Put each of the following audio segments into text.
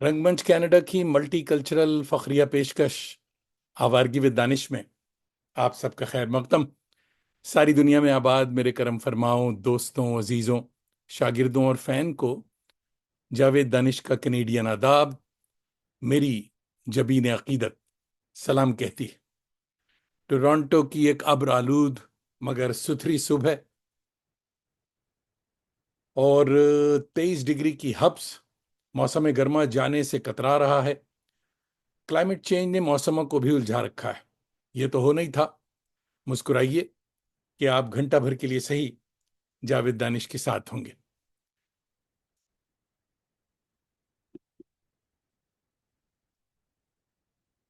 رنگ منچ کینیڈا کی ملٹی کلچرل فخریہ پیشکش آوارگی ود دانش میں آپ سب کا خیر مقدم۔ ساری دنیا میں آباد میرے کرم فرماؤں دوستوں، عزیزوں، شاگردوں اور فین کو جاوید دانش کا کینیڈین آداب، میری جبین عقیدت سلام کہتی ہے۔ ٹورانٹو کی ایک ابر آلود مگر ستھری صبح ہے اور 23 ڈگری کی حبس موسم گرما جانے سے کترا رہا ہے۔ کلائمیٹ چینج نے موسموں کو بھی الجھا رکھا ہے۔ یہ تو ہو نہیں تھا۔ مسکرائیے کہ آپ گھنٹہ بھر کے لیے صحیح جاوید دانش کے ساتھ ہوں گے۔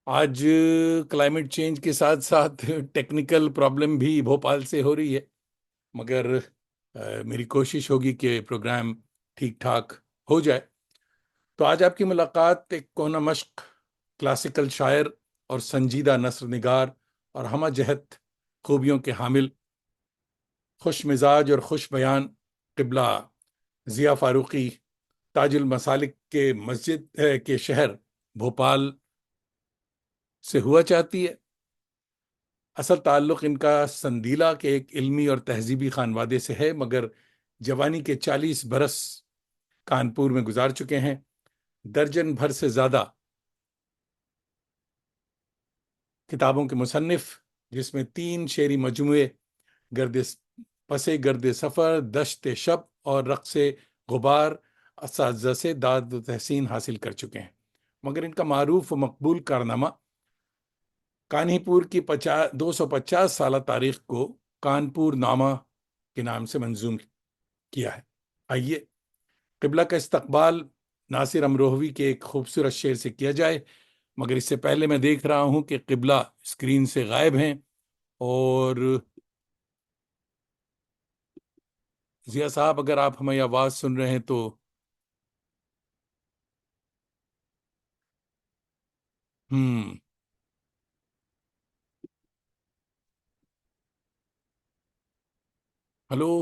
آج کلائمیٹ چینج کے ساتھ ساتھ ٹیکنیکل پرابلم بھی بھوپال سے ہو رہی ہے، مگر میری کوشش ہوگی کہ پروگرام ٹھیک ٹھاک ہو جائے۔ تو آج آپ کی ملاقات ایک کونا مشق کلاسیکل شاعر اور سنجیدہ نثر نگار اور ہمہ جہت خوبیوں کے حامل، خوش مزاج اور خوش بیان قبلہ ضیاء فاروقی، تاج المسالک کے مسجد کے شہر بھوپال سے ہوا چاہتی ہے۔ اصل تعلق ان کا سندیلا کے ایک علمی اور تہذیبی خانوادے سے ہے، مگر جوانی کے 40 برس کانپور میں گزار چکے ہیں۔ درجن بھر سے زیادہ کتابوں کے مصنف، جس میں 3 شعری مجموعے گرد گرد سفر، دشت شب اور رقص غبار اساتذہ سے داد و تحسین حاصل کر چکے ہیں، مگر ان کا معروف و مقبول کارنامہ کانہی پور کی 250 سالہ تاریخ کو کانپور نامہ کے نام سے منظوم کیا ہے۔ آئیے قبلہ کا استقبال ناصر امروہوی کے ایک خوبصورت شعر سے کیا جائے، مگر اس سے پہلے میں دیکھ رہا ہوں کہ قبلہ اسکرین سے غائب ہیں، اور ضیاء صاحب اگر آپ ہماری آواز سن رہے ہیں تو ہلو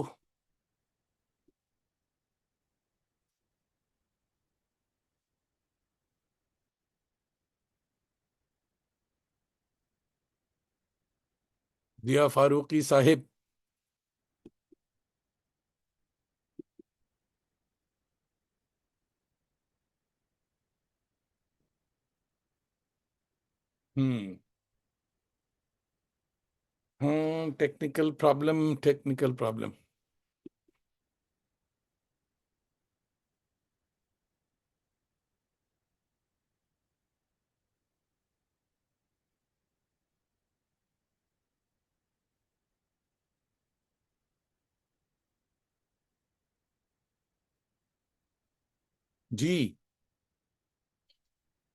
ضیاء فاروقی صاحب۔ Technical problem. جی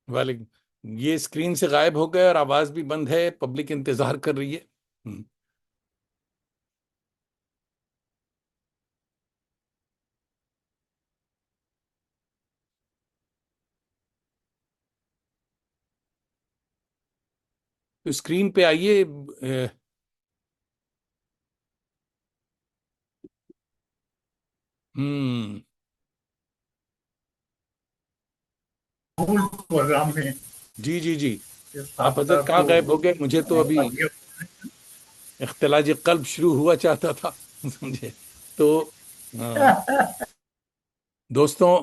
وعلیکم، یہ اسکرین سے غائب ہو گئے اور آواز بھی بند ہے، پبلک انتظار کر رہی ہے۔ تو اسکرین پہ آئیے۔ پروگرام میں جی جی جی، آپ حضرت کہاں غائب ہو گئے؟ مجھے تو ابھی اختلاج قلب شروع ہوا چاہتا تھا سمجھے تو دوستوں،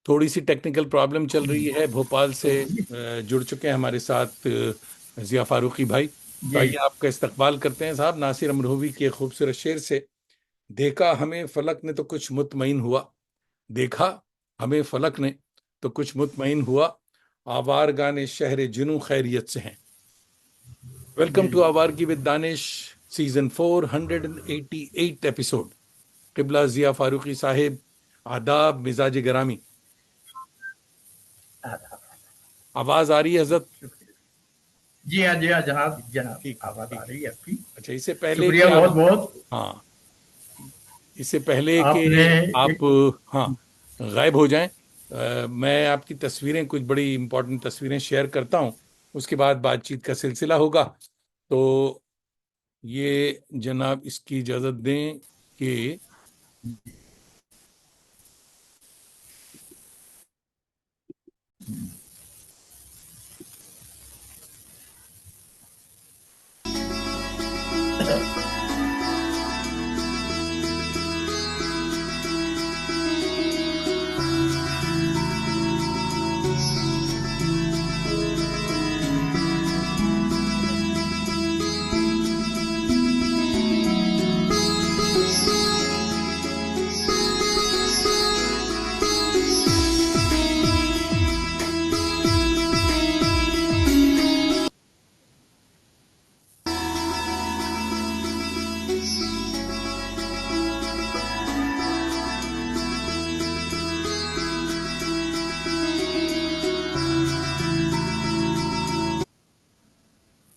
تھوڑی سی ٹیکنیکل پرابلم چل رہی ہے۔ بھوپال سے جڑ چکے ہیں ہمارے ساتھ ضیاء فاروقی بھائی۔ تو آئیے آپ کا استقبال کرتے ہیں صاحب ناصر امروہوی کے خوبصورت شعر سے۔ دیکھا ہمیں فلک نے تو کچھ مطمئن ہوا، دیکھا ہمیں فلک نے تو کچھ مطمئن ہوا، آوارگان شہر جنوں خیریت سے ہیں۔ Welcome to Awargi with Danish season 488 episode. قبلہ ضیاء فاروقی صاحب، آداب مزاج گرامی۔ آواز آ رہی ہے حضرت؟ جی ہاں جی ہاں جناب جناب، ٹھیک آواز آ ٹھیک رہی ہے آپ کی۔ اچھا، اس سے پہلے شکریہ کہ آپ بہت بہت۔ ہاں اس سے پہلے کہ آپ نے آپ ہاں غائب ہو جائیں، میں آپ کی تصویریں، کچھ بڑی امپورٹنٹ تصویریں شیئر کرتا ہوں، اس کے بعد بات چیت کا سلسلہ ہوگا۔ تو یہ جناب اس کی اجازت دیں کہ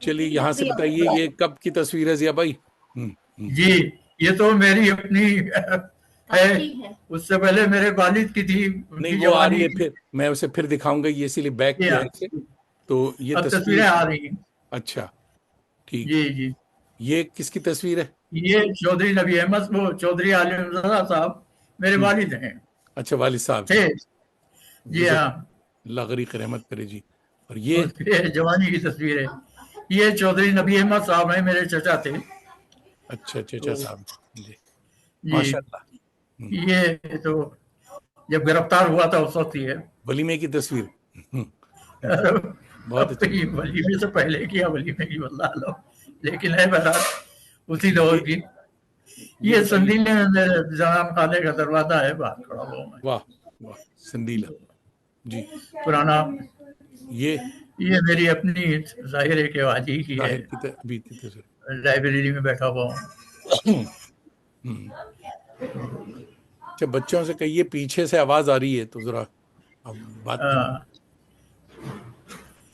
چلیے یہاں سے بتائیے یہ کب کی تصویر ہے ضیاء بھائی؟ جی یہ تو میری اپنی ہے، اس سے پہلے میرے والد کی تھی، ان کی نہیں وہ آ رہی جوانی ہے، کی۔ پھر میں اسے پھر دکھاؤں گا، یہ اسی لیے بیک جی کیا ہاں، ہے اسے، تو یہ اب تصویر تصویریں آ رہی ہیں۔ اچھا ٹھیک، جی جی، یہ کس کی تصویر ہے؟ یہ چودھری نبی احمد، وہ چودھری عالم رضا صاحب میرے والد ہیں، اچھا والد صاحب تھے۔ جی گزر، ہاں، اللہ غریق رحمت کرے جی۔ اور اور یہ جوانی کی تصویر ہے، یہ چودھری نبی احمد صاحب ہیں، میرے چچا تھے۔ اچھا چچا صاحب جی، جی ماشاء اللہ۔ یہ تو جب گرفتار ہوا تھا اس وقت یہ ولیمے کی تصویر، بہت اب تو اچھی۔ یہ ولیمے سے پہلے کیا ولیمے کی واللہ علم، لیکن ہے بہرحال اسی دور کی۔ یہ بتائیے، سندیلے میں میرے جناب خانے کا دروازہ ہے، باہر کھڑا ہوا میں، واہ واہ سندیلا جی۔ پرانا۔ یہ یہ میری اپنی ظاہر کے واجی کی ہے، ظاہر کی ابھی کی تصویر۔ لائبریری میں بیٹھا ہوا ہوں۔ اچھا بچوں سے کہیے پیچھے سے آواز آ رہی ہے تو ذرا اب بات کریں۔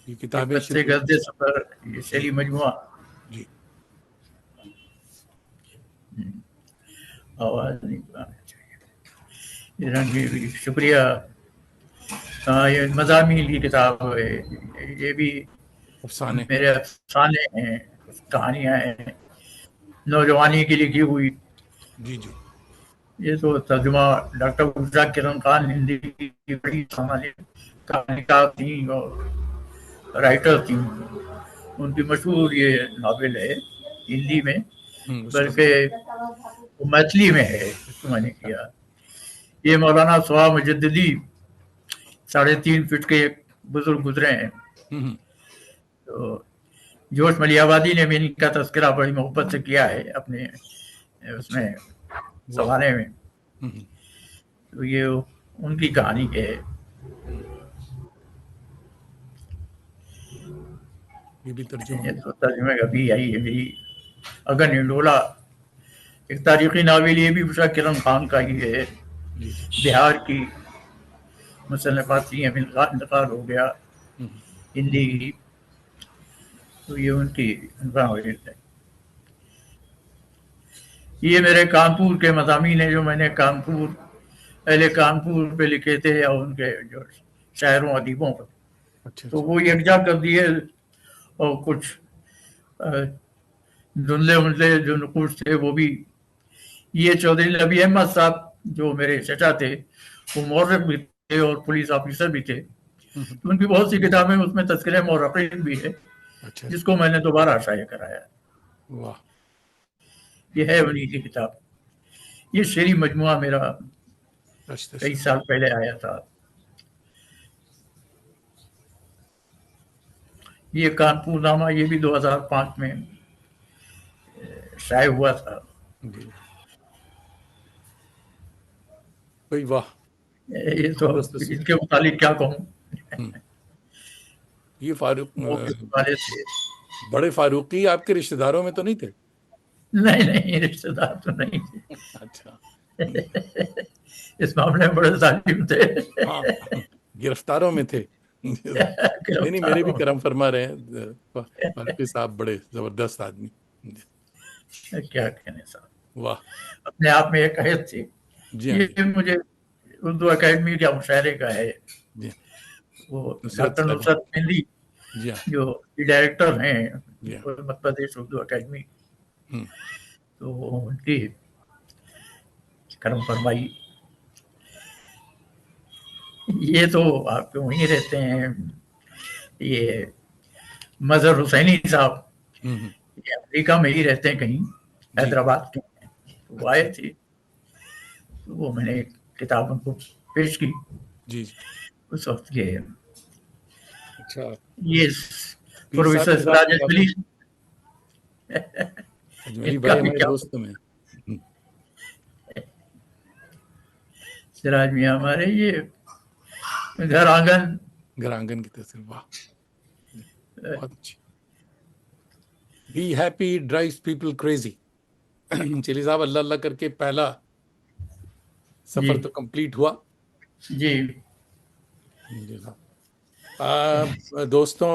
یہ یہ کتابیں بچے گزدے سفر، یہ شہری مجموعہ۔ جی آواز نہیں آنا چاہیے۔ رنگی شکریہ۔ یہ مضامین کی کتاب ہے، یہ بھی افسانے، میرے افسانے ہیں، کہانیاں ہیں نوجوانی کی لکھی ہوئی۔ جی جی یہ تو ترجمہ ڈاکٹر عشا کرن خان ہندی کی بڑی کہانیکار تھیں اور رائٹر تھیں، ان کی مشہور یہ ناول ہے ہندی میں، اس کا بلکہ میتھلی میں ہے، اس کو میں نے کیا۔ یہ مولانا سوا مجددی 3.5 فٹ کے ایک بزرگ گزرے ہیں، تو جوش ملی آبادی نے بھی ان کا تذکرہ بڑی محبت سے کیا ہے اپنے اس میں سوانے میں، تو یہ ان کی کہانی ہے۔ یہ بھی ترجمہ یہ تو ترجمے کا بھی آئی ہے میری اگن انڈولا، ایک تاریخی ناول، یہ بھی عشا کرن خان کا ہی ہے، جی جی بہار کی مصنفات تھی، اب انتقال ہو گیا ہندی کی، تو یہ ان کی ناول ہے۔ یہ میرے کانپور کے مضامین ہیں جو میں نے کانپور، اہل کانپور پہ لکھے تھے، اور ان کے جو شاعروں ادیبوں پر، اچھا تو وہ یکجا کر دیے، اور کچھ دھندلے وندلے جو نقوش تھے وہ بھی۔ یہ چودھری نبی احمد صاحب جو میرے چچا تھے، وہ مورخ بھی تھے اور پولیس آفیسر بھی تھے، تو ان کی بہت سی کتابیں، اس میں تذکرہ مورخین بھی ہے، اچھا جس کو میں نے دوبارہ شائع کرایا۔ واہ یہ ہے انہی کی کتاب۔ یہ شعری مجموعہ میرا اچھا کئی سال پہلے آیا تھا۔ یہ کانپور نامہ، یہ بھی 2005 میں شائع ہوا تھا۔ جی بھائی واہ، یہ تو اس کے متعلق کیا کہوں، یہ فاروق والے تھے۔ بڑے فاروقی آپ کے رشتہ داروں میں تو نہیں تھے؟ نہیں نہیں، رشتے دار تو نہیں تھے، اچھا اس معاملے میں بڑے ظالم تھے۔ ہاں گرفتاروں میں تھے۔ نہیں نہیں، میرے بھی کرم فرما رہے ہیں فاروقی صاحب، بڑے زبردست آدمی۔ کیا کہنے صاحب، واہ اپنے آپ میں ایک حیث تھی۔ جی ہاں جی یہ مجھے اردو اکیڈمی کا مشاعرے کا ہے، جی وہ نصرت ڈاکٹر صاحب، نصرت مہندی جی ہاں جو ڈائریکٹر ہیں جی ہاں مدھیہ پردیش اردو اکیڈمی، تو ان کی کرم فرمائی۔ یہ تو آپ کے وہیں رہتے ہیں، یہ مظہر حسینی صاحب، یہ امریکہ میں ہی رہتے ہیں کہیں، جی حیدرآباد کے، وہ اچھا آئے تھے، تو وہ میں نے ایک کتاب ان کو پیش کی جی جی اس وقت کے۔ اچھا یہ پیر صاحب پروفیسر کے سراج ساتھ اجملی، اجملی ان کا بھائی بھی ہمارے کیا، دوست میں سراج میاں ہمارے یہ گھر آنگن، گھر آنگن کی تصویر، واہ بہت اچھی۔ Be happy drives people crazy. چلیے صاحب، اللہ اللہ کر کے پہلا سفر تو کمپلیٹ ہوا۔ جی جی صاحب، دوستوں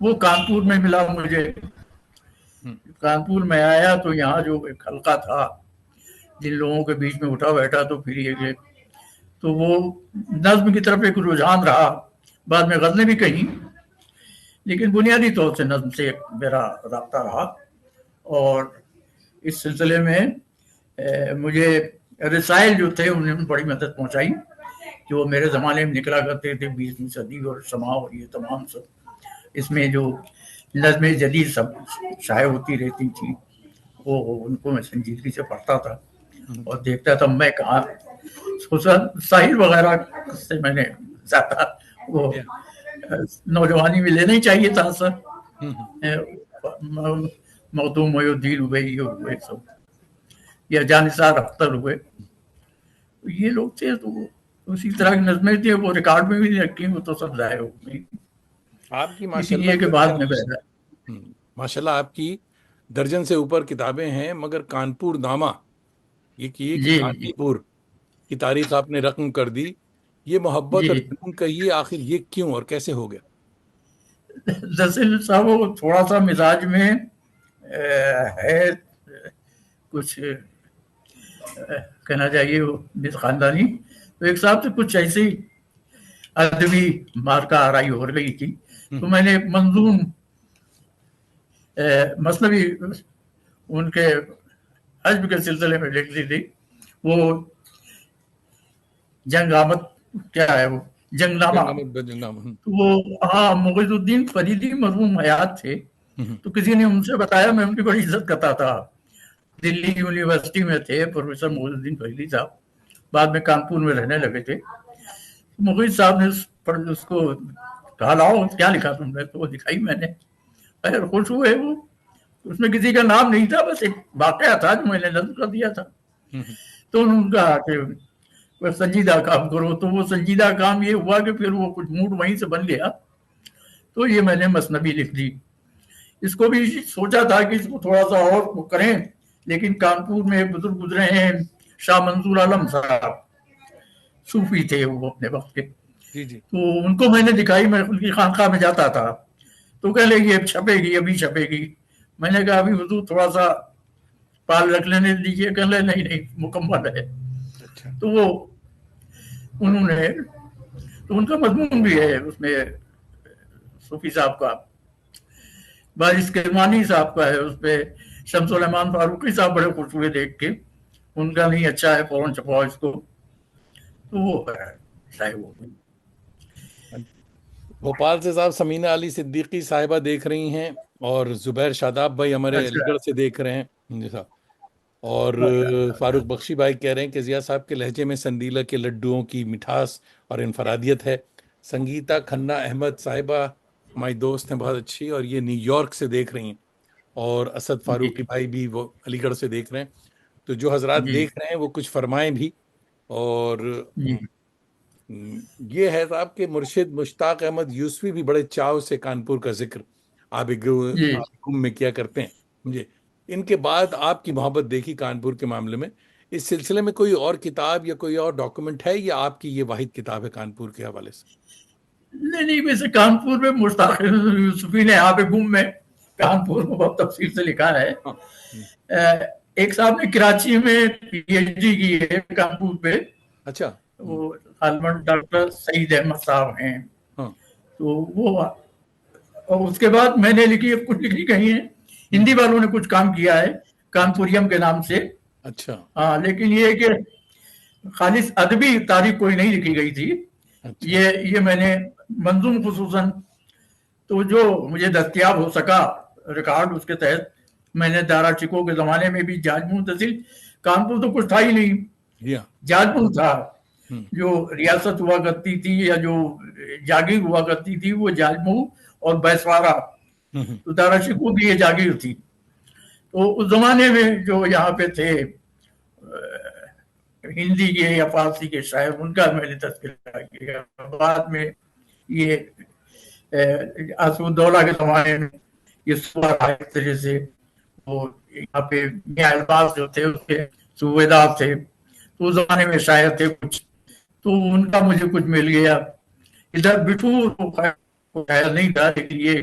وہ کانپور میں ملا مجھے. کانپور میں آیا تو یہاں جو ایک حلقہ تھا جن لوگوں کے بیچ میں اٹھا بیٹھا تو پھر یہ تو وہ نظم کی طرف ایک رجحان رہا. بعد میں غزلیں بھی کہیں، لیکن بنیادی طور سے نظم سے میرا رابطہ رہا. اور اس سلسلے میں مجھے رسائل جو تھے انہوں نے بڑی مدد پہنچائی، جو میرے زمانے میں نکلا کرتے تھے 20ویں صدی اور سما اور یہ تمام سب. اس میں جو نظم جدید سب شائع ہوتی رہتی تھی وہ ان کو میں سنجیدگی سے پڑھتا تھا اور دیکھتا تھا میں کہاں. ساحل وغیرہ سے میں نے زیادہ وہ نوجوانی میں لینا ہی چاہیے تھا سر. مخدوم محی الدین ہوئے، یہ ہوئے سب، یا جانثار اختر ہوئے، یہ لوگ تھے. تو اسی طرح کی نظمیں تھیں، وہ ریکارڈ میں بھی رکھی، وہ تو سب ظاہر ہو گئی. آپ کی لیکن یہ کہ بعد میں ماشاء اللہ آپ کی درجن سے اوپر کتابیں ہیں، مگر کانپور نامہ یہ کہ کانپور کی تاریخ آپ نے رقم کر دی. یہ محبت اور جنون کہیے، آخر یہ کیوں اور کیسے ہو گیا؟ دراصل صاحب وہ تھوڑا سا مزاج میں ہے کچھ کہنا چاہیے وہ خاندانی. تو ایک صاحب سے کچھ ایسی ادبی مارکا آرائی ہو رہی تھی، تو میں نے منظوم مثنوی ان کے حجب کے سلسلے میں لکھ دی تھی. وہ جنگ آمد کیا ہے، وہ جنگ نامہ. وہ ہاں معیز الدین فریدی مرحوم حیات تھے، تو کسی نے ان سے بتایا، میں ان کی بڑی عزت کرتا تھا. دلی یونیورسٹی میں تھے پروفیسر معیز الدین فریدی صاحب، بعد میں کانپور میں رہنے لگے تھے. معیز صاحب نے اس کو کہا لاؤ کیا لکھا تم نے، تو وہ دکھائی میں نے. خوش ہوئے وہ. اس میں کسی کا نام نہیں تھا، بس ایک واقعہ تھا جو میں نے نظم کر دیا تھا. تو انہوں نے کہا کہ سنجیدہ کام کرو. تو وہ سنجیدہ کام یہ ہوا کہ پھر وہ کچھ موڈ وہیں سے بن گیا، تو یہ میں نے مثنوی لکھ دی. اس کو بھی سوچا تھا کہ اس کو تھوڑا سا اور کریں، لیکن کانپور میں ایک بزرگ گزرے ہیں شاہ منظور عالم صاحب، صوفی تھے وہ اپنے وقت کے. تو ان کو میں نے دکھائی، میں ان کی خانقاہ میں جاتا تھا، تو کہہ لے گی اب چھپے گی، ابھی چھپے گی. میں نے کہا ابھی حضور تھوڑا سا پال رکھ لینے دیجیے. کہہ لے نہیں مکمل ہے. تو وہ انہوں نے، تو ان کا مضمون بھی ہے اس میں، صوفی صاحب کا، بارش کرمانی صاحب کا ہے اس پہ. شمس سلیمان فاروقی صاحب بڑے خوش ہوئے دیکھ کے، ان کا نہیں اچھا ہے فوراً چھپاؤ اس کو. تو وہ ہے وہ. بھوپال سے صاحب سمینہ علی صدیقی صاحبہ دیکھ رہی ہیں، اور زبیر شاداب بھائی ہمارے علی گڑھ سے دیکھ رہے ہیں جی صاحب. اور فاروق بخشی بھائی کہہ رہے ہیں کہ ضیاء صاحب کے لہجے میں سندیلہ کے لڈوؤں کی مٹھاس اور انفرادیت ہے. سنگیتا کھنہ احمد صاحبہ ہماری دوست ہیں بہت اچھی، اور یہ نیو یارک سے دیکھ رہی ہیں. اور اسد فاروقی بھائی بھی وہ علی گڑھ سے دیکھ رہے ہیں. تو جو حضرات دیکھ رہے ہیں وہ کچھ فرمائیں بھی. اور یہ ہے صاحب کہ مرشد مشتاق احمد یوسفی بھی بڑے چاو سے کانپور کا ذکر آب گم میں کیا کرتے ہیں. مجھے ان کے بعد آپ کی محبت دیکھی کانپور کے معاملے میں. اس سلسلے میں کوئی اور کتاب یا کوئی اور ڈاکومنٹ ہے، یا آپ کی یہ واحد کتاب ہے کانپور کے حوالے سے؟ نہیں، ویسے کانپور میں مشتاق یوسفی نے آب گم میں کانپور کو بہت تفصیل سے لکھا ہے. ایک صاحب نے کراچی میں پی ایچ ڈی کی ہے کانپور پہ. اچھا. وہ غالباً ڈاکٹر سعید احمد صاحب ہیں. تو وہ، اور اس کے بعد میں نے لکھی، کچھ لکھی کہیں ہے، ہندی والوں نے کچھ کام کیا ہے کانپوریم کے نام سے. اچھا. ہاں، لیکن یہ کہ خالص ادبی تاریخ کوئی نہیں لکھی گئی تھی. یہ میں نے منظوم خصوصاً تو جو مجھے دستیاب ہو سکا ریکارڈ، اس کے تحت میں نے دارا چکو کے زمانے میں بھی جاجموں تحصیل، کانپور تو کچھ تھا ہی نہیں، جاجموں تھا جو ریاست ہوا کرتی تھی یا جو جاگیر ہوا کرتی تھی، وہ جاجموں اور بیسوارہ. تو دارا شکو بھی یہ جاگیر تھی. تو اس زمانے میں جو یہاں پہ تھے ہندی کے یا فارسی کے شاعر، ان کا میں نے تذکرہ کیا. بعد میں یہ اسداللہ کے زمانے میں یہ صوبہ اس طرح سے، وہ یہاں پہ میاں الباس جو تھے اس کے صوبے دار تھے، تو اس زمانے میں شاعر تھے کچھ، تو ان کا مجھے کچھ مل گیا. ادھر بٹھور خیر نہیں تھا، لیکن یہ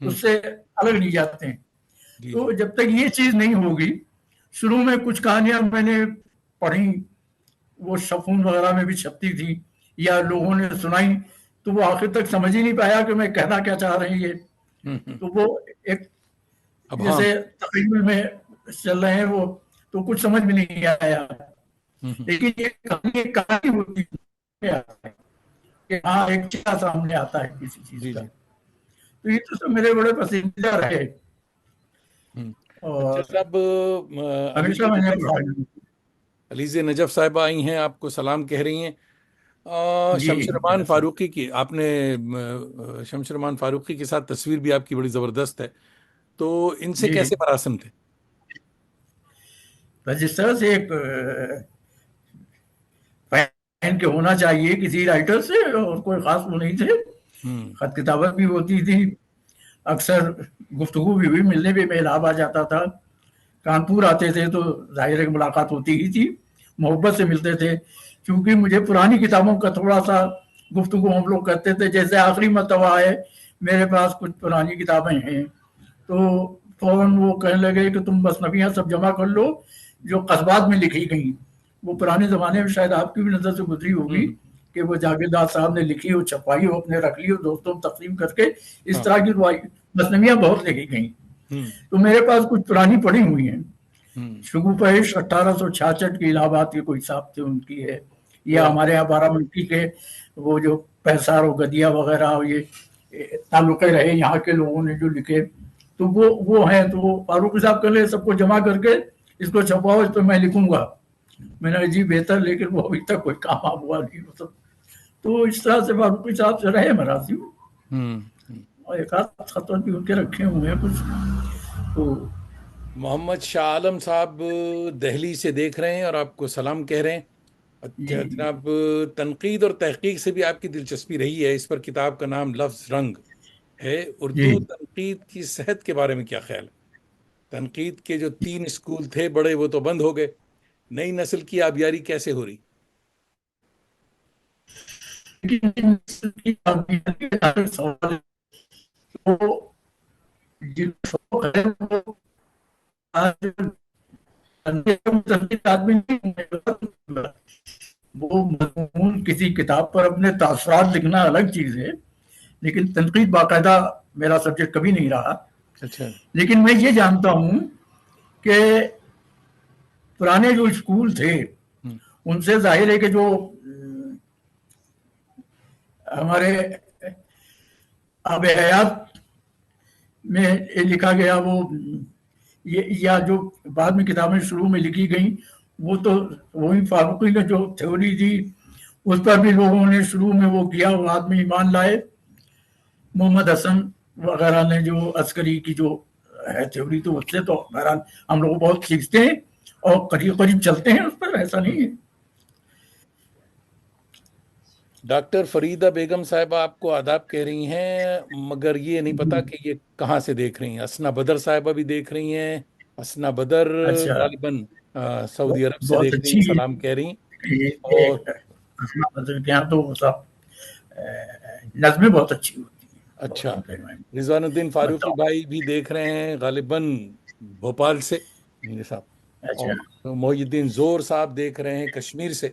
اس سے الگ نہیں جاتے ہیں. جی تو جب تک یہ چیز نہیں ہوگی، شروع میں کچھ کہانیاں میں نے پڑھی، وہ شفون وغیرہ میں بھی چھپتی تھی یا لوگوں نے سنائی، تو وہ آخر تک سمجھ ہی نہیں پایا کہ میں کہنا کیا چاہ رہے ہیں یہ. تو وہ ایک اب ہاں جیسے تقریباً میں چل رہے ہیں وہ، تو کچھ سمجھ میں نہیں آیا. لیکن یہ کہانی ہوتی ہے کہ ہاں ایک چیز سامنے آتا ہے کسی چیز جی کا. جی تو یہ تو سب میرے بڑے پسندیدہ رہے. اچھا اور صاحب، ہمیشہ میں نے پڑھا. علیزہ نجف صاحبہ آئی ہیں، آپ کو سلام کہہ رہی ہیں. جی شمشرمان فاروقی کی آپ نے شمشرمان فاروقی کے ساتھ تصویر بھی آپ کی بڑی زبردست ہے، تو ان سے جی کیسے مراسم تھے؟ بس جس طرح سے ایک فین کے ہونا چاہیے کسی رائٹر سے، اور کوئی خاص وہ نہیں تھے. خط کتابت بھی ہوتی تھی، اکثر گفتگو بھی ہوئی، ملنے بھی میں الہٰ آ جاتا تھا. کانپور آتے تھے تو ظاہر ایک ملاقات ہوتی ہی تھی، محبت سے ملتے تھے. کیونکہ مجھے پرانی کتابوں کا تھوڑا سا گفتگو ہم لوگ کرتے تھے. جیسے آخری مرتبہ ہے میرے پاس کچھ پرانی کتابیں ہیں، تو فوراً وہ کہنے لگے کہ تم مثنویاں سب جمع کر لو جو قصبات میں لکھی گئیں. وہ پرانے زمانے میں شاید آپ کی بھی نظر سے گزری ہوگی کہ وہ جاگیردار صاحب نے لکھی ہو، چھپائی ہو، اپنے رکھ لی ہو، دوستوں میں تقسیم کر کے. اس طرح کی مثنویاں بہت لکھی گئیں. تو میرے پاس کچھ پرانی پڑھی ہوئی ہیں. شگوفہش 1866 کی الہ آباد کے کوئی صاحب تھے، ان کی ہے. یا ہمارے یہاں بارہ منکی کے وہ جو پیسار و گدیا وغیرہ یہ تعلقے رہے یہاں کے لوگوں نے جو لکھے، تو وہ ہیں. تو وہ فاروقی صاحب کر لے سب کو جمع کر کے اس کو چھپاؤ، اس پہ میں لکھوں گا. میں نے جی بہتر، لیکن وہ ابھی تک کوئی کام ہوا نہیں. تو اس طرح سے فاروقی صاحب سے رہے مراسم. اور ایک آدھ خط بھی ان کے رکھے ہوئے ہیں کچھ. تو محمد شاہ عالم صاحب دہلی سے دیکھ رہے ہیں اور آپ کو سلام کہہ رہے ہیں. اچھا جناب، تنقید اور تحقیق سے بھی آپ کی دلچسپی رہی ہے. اس پر کتاب کا نام لفظ رنگ ہے. اردو تنقید کی صحت کے بارے میں کیا خیال ہے؟ تنقید کے جو 3 اسکول تھے بڑے، وہ تو بند ہو گئے. نئی نسل کی آبیاری کیسے ہو رہی؟ وہ مضمون کسی کتاب پر اپنے تاثرات لکھنا الگ چیز ہے، لیکن تنقید باقاعدہ میرا سبجیکٹ کبھی نہیں رہا. اچھا. لیکن میں یہ جانتا ہوں کہ پرانے جو اسکول تھے ان سے ظاہر ہے کہ جو ہمارے آب حیات میں لکھا گیا وہ یا جو بعد میں کتابیں شروع میں لکھی گئیں، وہ تو وہی فاروقی نے جو تھیوری دی اس پر بھی لوگوں نے شروع میں وہ کیا، وہ آدمی ایمان لائے. محمد حسن وغیرہ نے جو عسکری کی جو ہے تھیوری، تو اس سے تو بہرحال ہم لوگ بہت سیکھتے ہیں اور قریب قریب چلتے ہیں اس پر، ایسا نہیں ہے. ڈاکٹر فریدہ بیگم صاحبہ آپ کو آداب کہہ رہی ہیں، مگر یہ نہیں پتا کہ یہ کہاں سے دیکھ رہی ہیں. اسنا بدر صاحبہ بھی دیکھ رہی ہیں. اسنا بدر اچھا، غالباً سعودی عرب سے بہت دیکھ رہی ہیں، اچھی. سلام کہہ رہی ہیں. اور تو نظمیں بہت اچھی ہوتی ہیں. اچھا، رضوان الدین فاروقی بھائی بھی دیکھ رہے ہیں، غالباً بھوپال سے میرے صاحب. اور محی الدین زور صاحب دیکھ رہے ہیں کشمیر سے.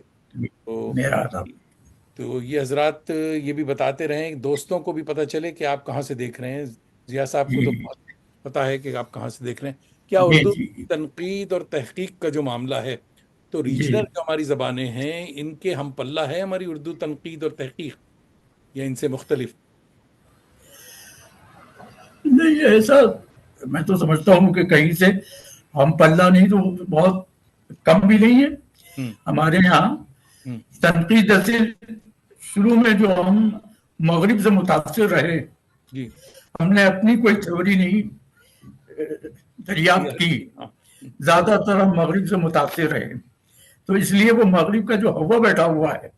تو یہ حضرات یہ بھی بتاتے رہیں، دوستوں کو بھی پتہ چلے کہ آپ کہاں سے دیکھ رہے ہیں. ضیاء صاحب کو تو پتہ ہے کہ آپ کہاں سے دیکھ رہے ہیں. کیا اردو تنقید اور تحقیق کا جو معاملہ ہے، تو ریجنل جو ہماری زبانیں ہیں ان کے ہم پلہ ہے ہماری اردو تنقید اور تحقیق، یا ان سے مختلف؟ نہیں، ایسا میں تو سمجھتا ہوں کہ کہیں سے ہم پلہ نہیں تو بہت کم بھی نہیں ہے. ہمارے یہاں تنقید شروع میں جو ہم مغرب سے متاثر رہے، ہم نے اپنی کوئی تھیوری نہیں دریافت کی، زیادہ تر ہم مغرب سے متاثر رہے. تو اس لیے وہ مغرب کا جو ہوا بیٹھا ہوا ہے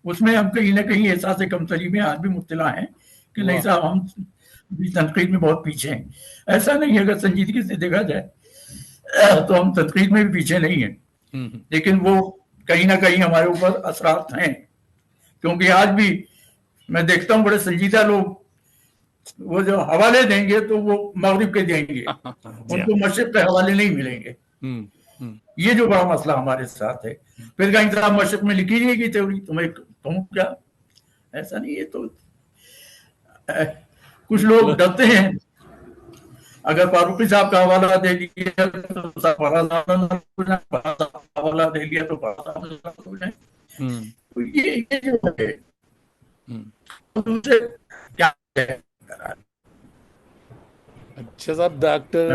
اس میں ہم کہیں نہ کہیں احساس کمتری میں آج بھی مبتلا ہیں کہ نہیں صاحب ہم تنقید میں بہت پیچھے ہیں. ایسا نہیں ہے، اگر سنجیدگی سے دیکھا جائے تو ہم تنقید میں بھی پیچھے نہیں ہیں، لیکن وہ کہیں نہ کہیں ہمارے اوپر اثرات ہیں. کیونکہ آج بھی میں دیکھتا ہوں بڑے سنجیدہ لوگ وہ جو حوالے دیں گے تو وہ مغرب کے دیں گے، جی ان ہاں کو مشرق کے حوالے نہیں ملیں گے. یہ جو بڑا مسئلہ ہمارے ساتھ ہے. پھر کہیں صاحب مشرق میں لکھی جائے گی تھیوری، تم کیا ایسا نہیں ہے. تو کچھ لوگ ڈرتے ہیں اگر فاروقی صاحب کا حوالہ دے دیا تو حوالہ دے دیا تو یہ جو ہے کیا ہے. اچھا صاحب، ڈاکٹر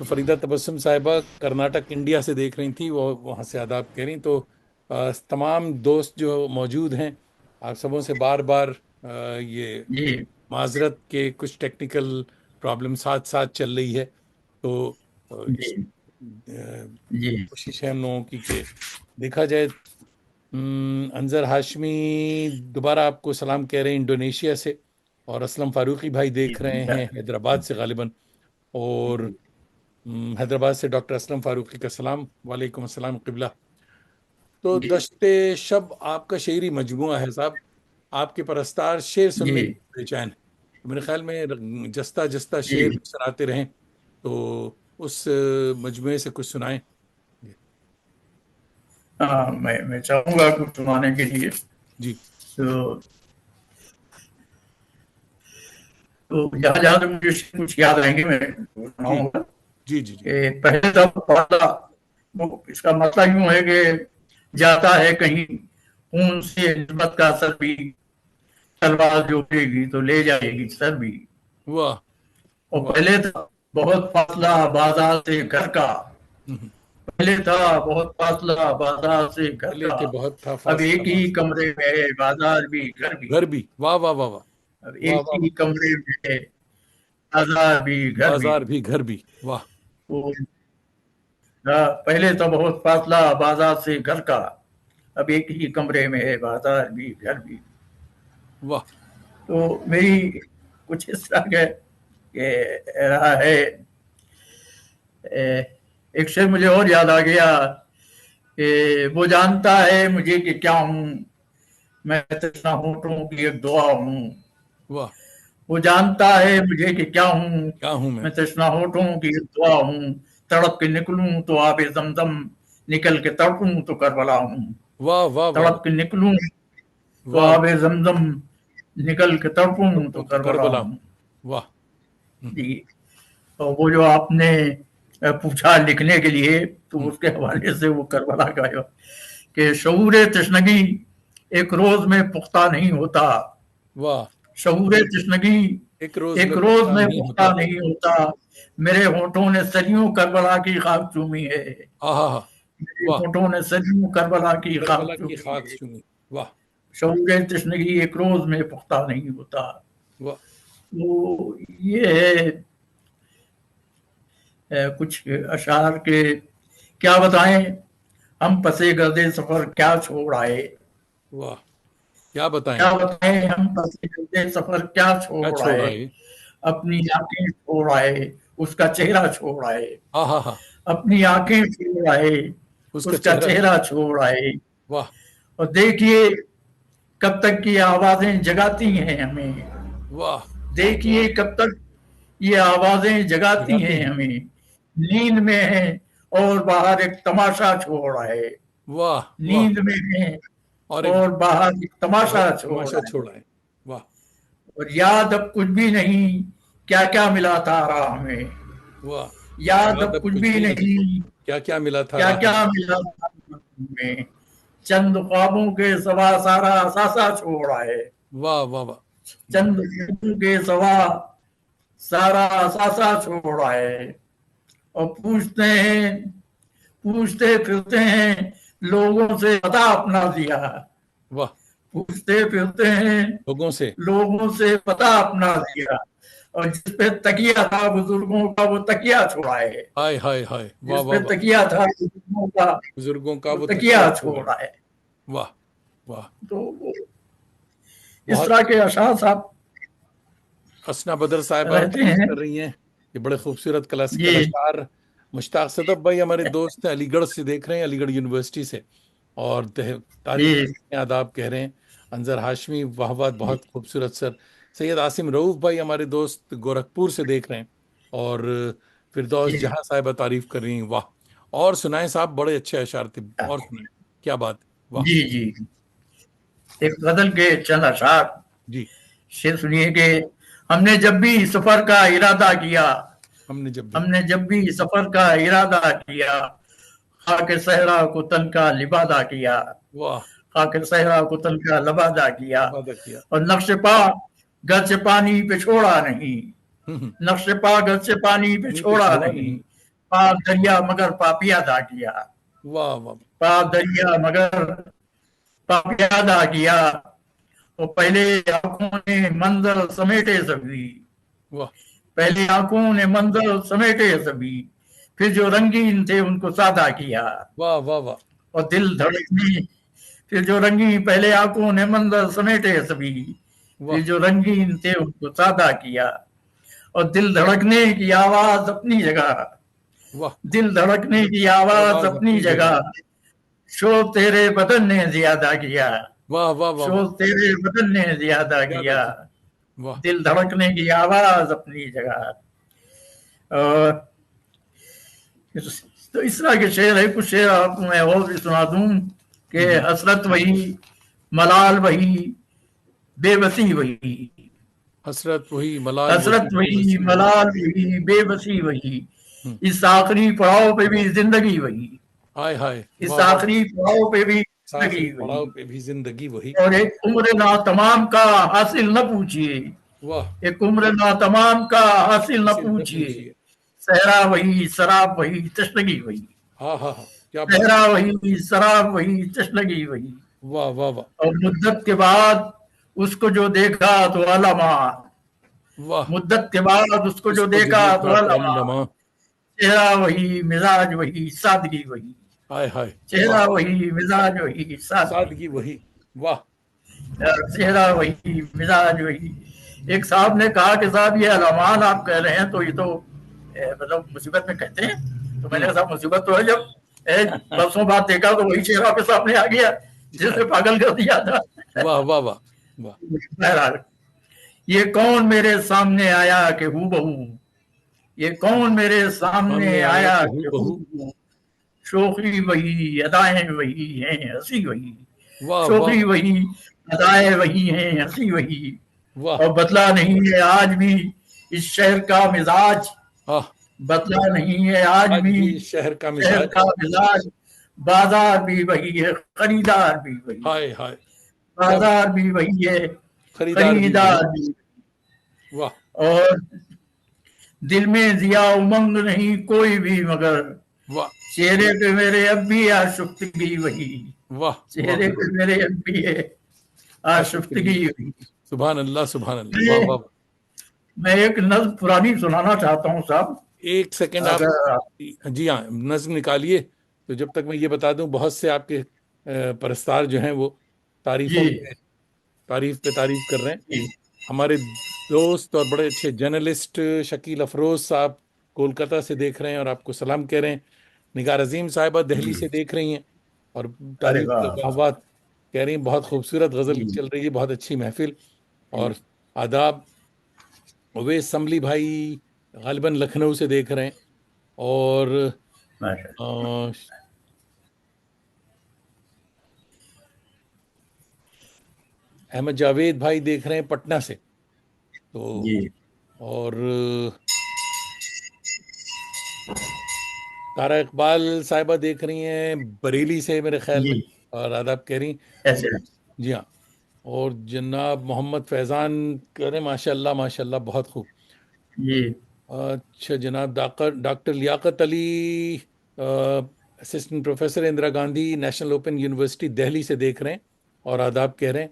فریدہ تبسم صاحبہ کرناٹک انڈیا سے دیکھ رہی تھیں، وہ وہاں سے آداب کہہ رہی. تو تمام دوست جو موجود ہیں، آپ سبوں سے بار بار یہ جی معذرت کے کچھ ٹیکنیکل پرابلم ساتھ ساتھ چل رہی ہے. تو جی جی کوشش ہے ہم لوگوں کی کہ دیکھا جائے. انظر ہاشمی دوبارہ آپ کو سلام کہہ رہے ہیں انڈونیشیا سے، اور اسلم فاروقی بھائی دیکھ رہے ہیں حیدرآباد سے غالباً، اور حیدرآباد سے ڈاکٹر اسلم فاروقی کا سلام. وعلیکم السلام قبلہ. تو دشت شب آپ کا شعری مجموعہ ہے صاحب، آپ کے پرستار شعر سننے جی کی بے چین. میرے خیال میں جستا جستا جی شعر سناتے رہیں، تو اس مجموعے سے کچھ سنائیں. ہاں میں چاہوں گا کچھ سنانے کے لیے. جی تو جہاں جہاں تک مجھے کچھ یاد رہیں گے میں سناؤں گا. جی جی جی کہ پہلے تو اس کا مسئلہ یوں ہے کہ جاتا ہے کہیں خون سے نسبت کا اثر بھی، تلوار جو اٹھے گی تو لے جائے گی سر بھی. واہ. اور پہلے تھا بہت فاصلہ بازار سے گھر کا، پہلے تھا بہت فاصلہ بازار سے گھر پہلے کا، کہ بہت تھا اب ایک فاصلہ ہی کمرے میں ہے بازار بھی گھر بھی. گھر بھی. واہ واہ واہ واہ. اب واہ ایک واہ ہی کمرے میں ہے بازار بھی گھر بھی. بازار بھی گھر بھی. واہ. پہلے تو بہت فاصلہ بازار سے گھر کا، اب ایک ہی کمرے میں ہے بازار بھی گھر بھی. واہ. تو میری کچھ اس طرح کے رہا ہے. ایک شعر مجھے اور یاد آ گیا کہ وہ جانتا ہے مجھے کہ کیا ہوں، میں تشنا ہونٹوں کی ایک دعا ہوں. واہ. وہ جانتا ہے مجھے کہ کیا ہوں، کیا ہوں میں تشنا ہونٹوں کی ایک دعا ہوں. تڑپ کے نکلوں تو آب زمزم، نکل کے تڑپوں تو کربلا ہوں. واہ واہ واہ. تڑپ کے نکلوں تو واہ. آب زمزم، نکل کے تڑپوں تو کربلا کربلا. ہوں. واہ. جی. تو وہ جو آپ نے پوچھا لکھنے کے لیے، تو اس کے حوالے سے وہ کربلا کا ہے کہ شعور تشنگی ایک روز میں پختہ نہیں ہوتا. واہ. شعور تشنگی ایک روز ایک میں روز پختہ میں نہیں پختہ ہوتا. نہیں ہوتا. میرے ہونٹوں نے صدیوں کربلا کی خاک چومی ہے. آہا. میرے واہ. ہونٹوں نے صدیوں کربلا کی خاک کربلا کی چومی خاک ہے. چومی. واہ. شعور تشنگی ایک روز میں پختہ نہیں ہوتا. واہ. تو یہ ہے کچھ اشعار کے. کیا بتائیں ہم پسے گردے سفر کیا چھوڑ آئے. واہ. کیا بتائیں کیا بتائیں ہم پسے گردے سفر کیا کیا چھوڑ چھوڑ آئے. آئے. اپنی آنکھیں چھوڑ آئے اس کا چہرہ چھوڑ آئے. آہا ہا. اپنی آنکھیں چھوڑ آئے اس کا چہرہ چھوڑ آئے. واہ. اور دیکھیے کب تک کی آوازیں جگاتی ہیں ہمیں. واہ. دیکھیے کب تک یہ آوازیں جگاتی ہیں ہمیں. نیند میں ہیں اور باہر ایک تماشا چھوڑ آئے. واہ. نیند میں ہیں اور باہر ایک تماشا چھوڑ آئے. چھوڑا ہے. واہ. اور یاد اب کچھ بھی نہیں کیا کیا ملا تھا راہ میں. واہ. یاد اب کچھ بھی نہیں کیا کیا ملا تھا کیا راہ کیا ملا تھا میں. چند خوابوں کے سوا سارا اثاثہ چھوڑ آئے. واہ واہ واہ. چند خوابوں کے سوا سارا اثاثہ چھوڑ آئے. اور پوچھتے پھرتے ہیں لوگوں سے پتہ اپنا دیا. واہ. پوچھتے پھرتے ہیں لوگوں سے پتہ اپنا دیا. اور جس پہ تکیہ تھا بزرگوں کا وہ تکیہ چھوڑائے. ہائے ہائے ہائے. جس پہ تکیہ تھا بزرگوں کا وہ وہ تکیہ چھوڑائے. واہ واہ. تو اس طرح کے اشعار صاحب حسنہ بدر صاحبہ رہتے ہیں. کر رہی ہیں یہ بڑے خوبصورت کلاسیکل جی اشعار. مشتاق صدف بھائی ہمارے دوست ہیں، علی گڑھ سے دیکھ رہے ہیں، علی گڑھ یونیورسٹی سے، اور جی تاریخ آداب کہہ رہے ہیں. انظر ہاشمی واہ واہ بہت خوبصورت سر. سید عاصم رؤف بھائی ہمارے دوست گورکھپور سے دیکھ رہے ہیں, اور فردوس جی جہاں صاحبہ تعریف کر رہی ہیں, واہ. اور سنائیں صاحب, بڑے اچھے اشعار تھے, اور سنائیں, کیا بات, واہ. جی جی ایک غزل کے چند اشعار جی. سے سنیے کہ ہم نے جب بھی سفر کا ارادہ کیا، ہم نے جب بھی سفر کا ارادہ کیا، خاک صحرا کو تن کا لبادہ کیا، واہ خاک صحرا کو تن کا لبادہ کیا، وعدہ کیا. اور نقش پا گرچہ پانی پہ چھوڑا نہیں، نقش پا گرچہ پانی پہ پانی پہ چھوڑا چھوڑا نہیں، پاک دریا مگر پاپیادہ کیا، واہ واہ پاک دریا مگر پاپیادہ کیا. وہ پہلے آنکھوں نے منظر سمیٹے سبھی، واہ پہلے آنکھوں نے منظر سمیٹے سبھی، پھر جو رنگین تھے ان کو سادہ کیا، واہ واہ واہ. اور دل دھڑکنے، پھر جو رنگین، پہلے آنکھوں نے منظر سمیٹے سبھی، پھر جو رنگین تھے ان کو سادہ کیا، اور دل دھڑکنے کی آواز اپنی جگہ، واہ دل دھڑکنے کی آواز اپنی جگہ، شور تیرے بدن نے زیادہ کیا، واہ واہ واہ شور تیرے بدن نے زیادہ کیا، واہ. دل دھڑکنے کی آواز اپنی جگہ. اور تو اس طرح کے شعر ہے. کچھ شعر آپ کو میں اور بھی سنا دوں کہ حسرت وہی، ملال وہی، بے بسی وہی، حسرت وہی، ملال حسرت وہی، ملال وہی، بے بسی وہی، اس آخری پڑاؤ پہ بھی زندگی وہی، ہائے ہائے، اس آخری پڑاؤ پہ بھی آخری زندگی پڑاؤ وہی، پہ بھی زندگی وہی. اور ایک عمر ناتمام کا حاصل نہ پوچھیے، واہ. ایک عمر ناتمام کا حاصل نہ اسے نہ پوچھیے، صحرا وہی، شراب وہی، تشنگی وہی، ہاں ہاں ہاں، کیا بات. صحرا وہی، شراب وہی، تشنگی وہی. واہ واہ واہ. اور مدت کے بعد اس کو جو دیکھا تو علما، واہ. مدت کے بعد اس کو جو دیکھا تو علما، علما. چہرہ وہی، مزاج وہی، سادگی وہی، ہائے ہائے، چہرہ وہی، مزاج وہی، سادگی وہی. واہ. چہرہ وہی، مزاج وہی. ایک صاحب نے کہا کہ صاحب یہ علمان آپ کہہ رہے ہیں تو یہ تو مطلب مصیبت میں کہتے ہیں. تو میں نے کہا صاحب مصیبت تو ہے جب برسوں بعد دیکھا تو وہی چہرہ کے سامنے آ گیا جس نے پاگل کر دیا تھا. واہ واہ واہ واہ. بہرحال یہ کون میرے سامنے آیا کہ ہو بہو، یہ کون میرے سامنے آیا کہ ہو بہو، شوخی وہی، ادائیں وہی ہیں، ہنسی وہی، واہ شوخی وہی، ادائیں وہی ہیں، ہنسی وہی. واہ. اور بدلا نہیں ہے آج بھی اس شہر کا مزاج، ہاں، بدلا نہیں ہے آج بھی شہر کا شہر مزاج. کا مزاج. بازار بھی وہی ہے، خریدار بھی وہی، ہائے ہائے، بازار بھی وہی ہے، خریدار بھی وہی. خریدار بھی. واہ. اور دل میں ضیا امنگ نہیں کوئی بھی مگر واہ چہرے پہ میرے اب بھی آشفتگی وہی، واہ. چہرے پہ میرے اب بھی ہے آشفتگی وہی. سبحان اللہ، سبحان اللہ. واہ واہ. میں ایک نظم پرانی سنانا چاہتا ہوں صاحب. ایک سیکنڈ آپ، جی ہاں نظم نکالیے. تو جب تک میں یہ بتا دوں، بہت سے آپ کے پرستار جو ہیں وہ تعریفوں پہ تعریف کر رہے ہیں. ہمارے دوست اور بڑے اچھے جرنلسٹ شکیل افروز صاحب کولکتہ سے دیکھ رہے ہیں اور آپ کو سلام کہہ رہے ہیں. نگار عظیم صاحبہ دہلی سے دیکھ رہی ہیں اور تعریف بات کہہ رہی ہیں. بہت خوبصورت غزل چل رہی ہے، بہت اچھی محفل اور آداب. اویس سملی بھائی غالباً لکھنؤ سے دیکھ رہے ہیں. اور احمد جاوید بھائی دیکھ رہے ہیں پٹنہ سے. تو اور تارا اقبال صاحبہ دیکھ رہی ہیں بریلی سے میرے خیال میں، اور آداب کہہ رہی ہیں. جی ہاں. اور جناب محمد فیضان کہہ رہے ہیں ماشاء اللہ ماشاء اللہ بہت خوب. اچھا جناب doctor Liaquat Ali assistant professor Indira Gandhi national open university Delhi سے دیکھ رہے ہیں اور آداب کہہ رہے ہیں.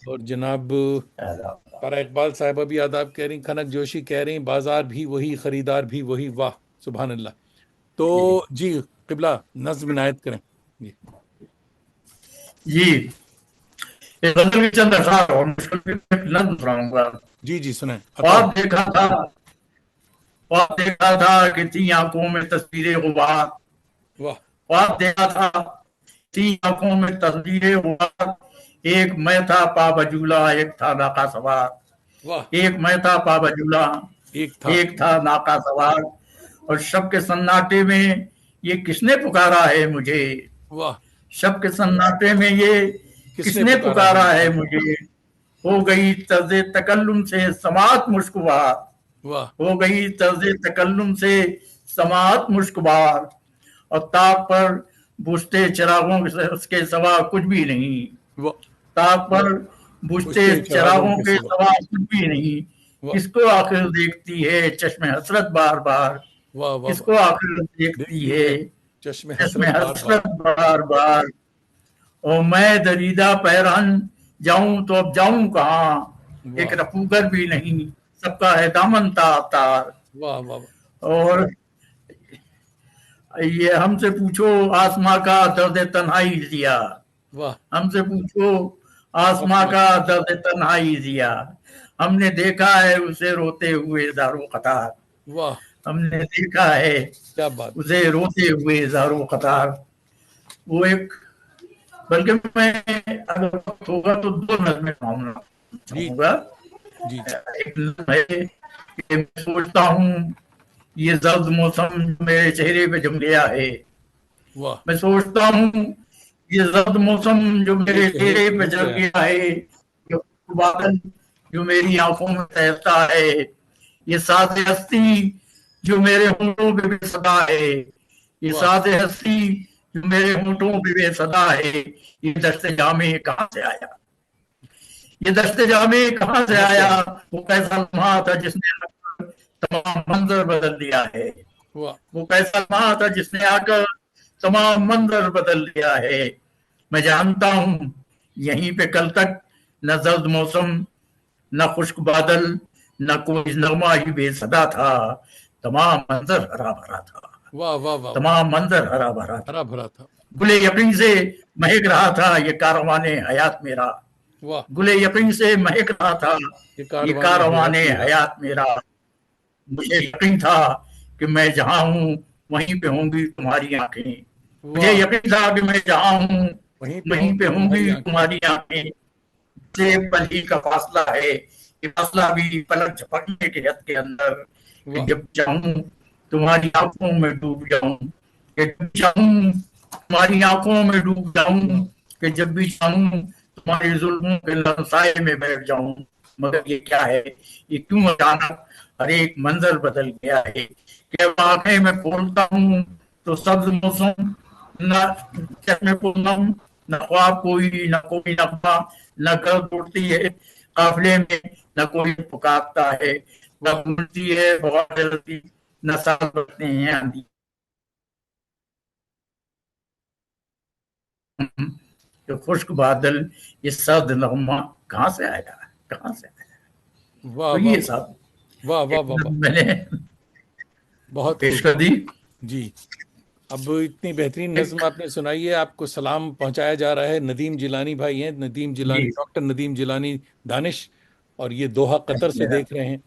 اور جناب تارا اقبال صاحبہ بھی آداب کہہ رہی ہیں. کھنک جوشی کہہ رہی ہیں بازار بھی وہی، خریدار بھی وہی. واہ سبحان اللہ. تو جی قبلہ نظم عنایت کریں. جی چند اشعار اور نظم سناؤں گا. جی جی سنیں. خواب دیکھا تھا کہ تھی آنکھوں میں تصویریں غبار، واہ. خواب دیکھا تھا تھی آنکھوں میں تصویریں غبار، ایک میں تھا پا بجولا ایک تھا ناقا سوار، واہ، ایک میں تھا پا بجولا ایک تھا، ایک تھا ناقا سوار، اور شب کے سناٹے میں یہ کس نے پکارا ہے مجھے، واہ، شب کے سناٹے میں یہ کس نے پکارا ہے مجھے، ہو گئی طرز تکلم سے سماعت مشکبار، واہ، ہو گئی طرز تکلم سے سماعت مشکبار، اور طاق پر بجھتے چراغوں سے اس کے سوا کچھ بھی نہیں، واہ، طاق پر بجھتے بجھتے چراغوں چراغوں کے کے سوا، سوا کچھ بھی نہیں، واہ، کس کو آخر دیکھتی ہے چشم حسرت بار بار، واہ، واہ، کس واہ، کو آخر دیکھتی دیکھتی ہے ہے چشم چشم حسرت بار بار، حسرت بار بار، اور میں دریدہ پیرہن جاؤں تو اب جاؤں کہاں، ایک واہ، رفوگر بھی نہیں سب کا ہے دامن تار، واہ، واہ، اور یہ ہم سے پوچھو آسماں کا درد تنہائی دیا، واہ، ہم سے پوچھو آسماں آسمان، کا درد تنہائی دیا، ہم نے دیکھا ہے اسے روتے ہوئے زاروں قطار، واہ، ہم نے دیکھا ہے کیا بات، اسے روتے ہوئے زاروں قطار، وہ ایک، بلکہ میں اگر وقت ہوگا تو دو نظمیں جی، چاہوں گا، جی، جی، ایک نظم ہے کہ میں سوچتا ہوں یہ زرد موسم میرے چہرے پہ جم گیا ہے، واہ، میں سوچتا ہوں یہ زرد موسم جو میرے میرے چہرے چہرے پہ پہ جم جم گیا، گیا ہے، یہ بادل جو میری آنکھوں میں تیرتا ہے، یہ ساز ہستی جو میرے ہونٹوں پہ بے صدا ہے، یہ واہ، ساز ہستی جو میرے ہونٹوں پہ بے صدا ہے، یہ دشت جامع کہاں سے آیا، یہ دشت جامع کہاں سے کہاں سے آیا، آیا، وہ کیسا لمحہ تھا جس نے آ کر تمام منظر بدل دیا ہے، واہ، وہ کیسا لمحہ تھا جس نے آ کر تمام منظر بدل دیا ہے، میں جانتا ہوں یہیں پہ کل تک نہ زرد موسم نہ خشک بادل نہ کوئی نغمہ ہی بے صدا تھا، تمام منظر ہرا بھرا تھا، واہ، واہ، واہ، واہ، تمام منظر ہرا بھرا تھا، ہرا بھرا تھا، گلے یقین سے مہک رہا تھا یہ کاروان حیات میرا، واہ، گلے یقین سے مہک رہا تھا یہ یہ کاروان کاروان حیات میرا، حیات میرا، مجھے یقین تھا کہ میں جہاں ہوں وہیں پہ ہوں گی تمہاری آنکھیں، مجھے واہ، یقین تھا کہ میں جہاں ہوں ہوں وہیں پہ گی ہوں تمہاری گی آنکھیں، تمہاری آنکھیں، سے پل ہی کا فاصلہ ہے، یہ فاصلہ بھی پلک جھپکنے کے حد کے اندر، کہ واہ، جب چاہوں تمہاری آنکھوں میں ڈوب جاؤں، کہ جب چاہوں تمہاری آنکھوں میں ڈوب جاؤں، کہ جب بھی چاہوں تمہاری ظلموں کے لمسائے میں بیٹھ جاؤں، مگر یہ کیا ہے، یہ کیوں اچانک ہر ایک منظر بدل گیا ہے، کہ اب آنکھیں میں کھولتا ہوں تو سبز موسم نہ چشمے پورنم نہ خواب کوئی نہ کوئی نغمہ نہ گرد اڑتی ہے قافلے میں نہ کوئی پکارتا ہے نہ واہ، گونجتی ہے ہوا چلتی نہ سانس بڑھتے ہیں آندھی، کہ خشک بادل یہ سرد نغمہ کہاں سے آیا کہاں سے آیا، واہ، تو واہ، یہ سب واہ، واہ، ایک واہ، واہ، میں نے بہت پیش خوب، کر دی۔ جی، اب اتنی بہترین نظم آپ نے سنائی ہے، آپ کو سلام پہنچایا جا رہا ہے، ندیم جیلانی بھائی ہیں، ندیم جیلانی، جی ڈاکٹر ندیم جیلانی دانش، اور یہ دوحہ قطر سے دیکھ رہے ہیں،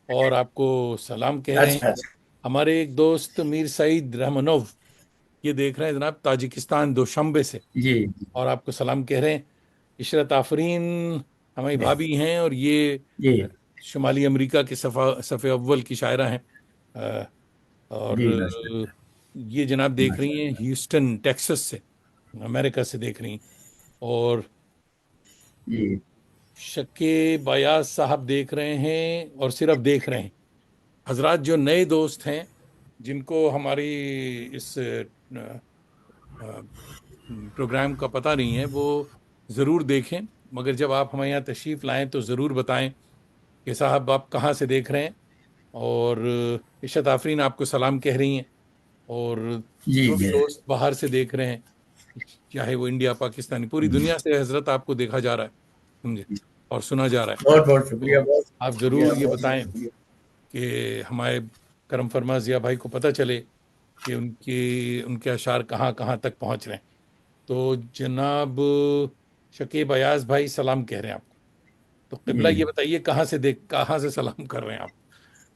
اور آپ کو سلام کہہ رہے ہیں۔ اچھا اچھا ہمارے ایک دوست میر سعید رحمنوف یہ دیکھ رہے ہیں جناب تاجکستان دوشنبے سے، جی اور آپ کو سلام کہہ رہے ہیں۔ عشرت آفرین ہماری بھابھی ہیں، اور یہ جی شمالی امریکہ کے صف اول کی شاعرہ ہیں، اور جی ماشاء یہ جناب دیکھ ماشاء رہی ہیں ہیوسٹن ٹیکسس سے، امریکہ سے دیکھ رہی ہیں، اور جی شکیب بیاض صاحب دیکھ رہے ہیں، اور صرف دیکھ رہے ہیں۔ حضرات جو نئے دوست ہیں جن کو ہماری اس پروگرام کا پتہ نہیں ہے، وہ ضرور دیکھیں، مگر جب آپ ہمارے یہاں تشریف لائیں تو ضرور بتائیں کہ صاحب آپ کہاں سے دیکھ رہے ہیں، اور عشرت آفرین آپ کو سلام کہہ رہی ہیں، اور جی جو بھی جی دوست باہر سے دیکھ رہے ہیں، چاہے وہ انڈیا پاکستانی پوری دنیا سے حضرت آپ کو دیکھا جا رہا ہے، سمجھے، اور سنا جا رہا ہے، بہت بہت شکریہ تو بہت آپ شکریہ ضرور یہ بہت بتائیں شکریہ کہ ہمارے کرم فرما ضیاء بھائی کو پتہ چلے کہ ان کے اشعار کہاں کہاں تک پہنچ رہے ہیں۔ تو جناب شکیب ایاز بھائی سلام کہہ رہے ہیں آپ کو، تو قبلہ جی یہ بتائیے کہاں سے سلام کر رہے ہیں آپ؟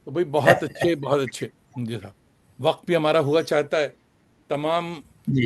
تو بھائی بہت اچھے بہت اچھے، جی صاحب، وقت بھی ہمارا ہوا چاہتا ہے، تمام جی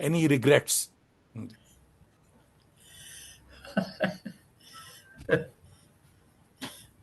any regrets?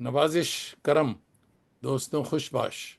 نوازش کرم دوستوں خوش باش.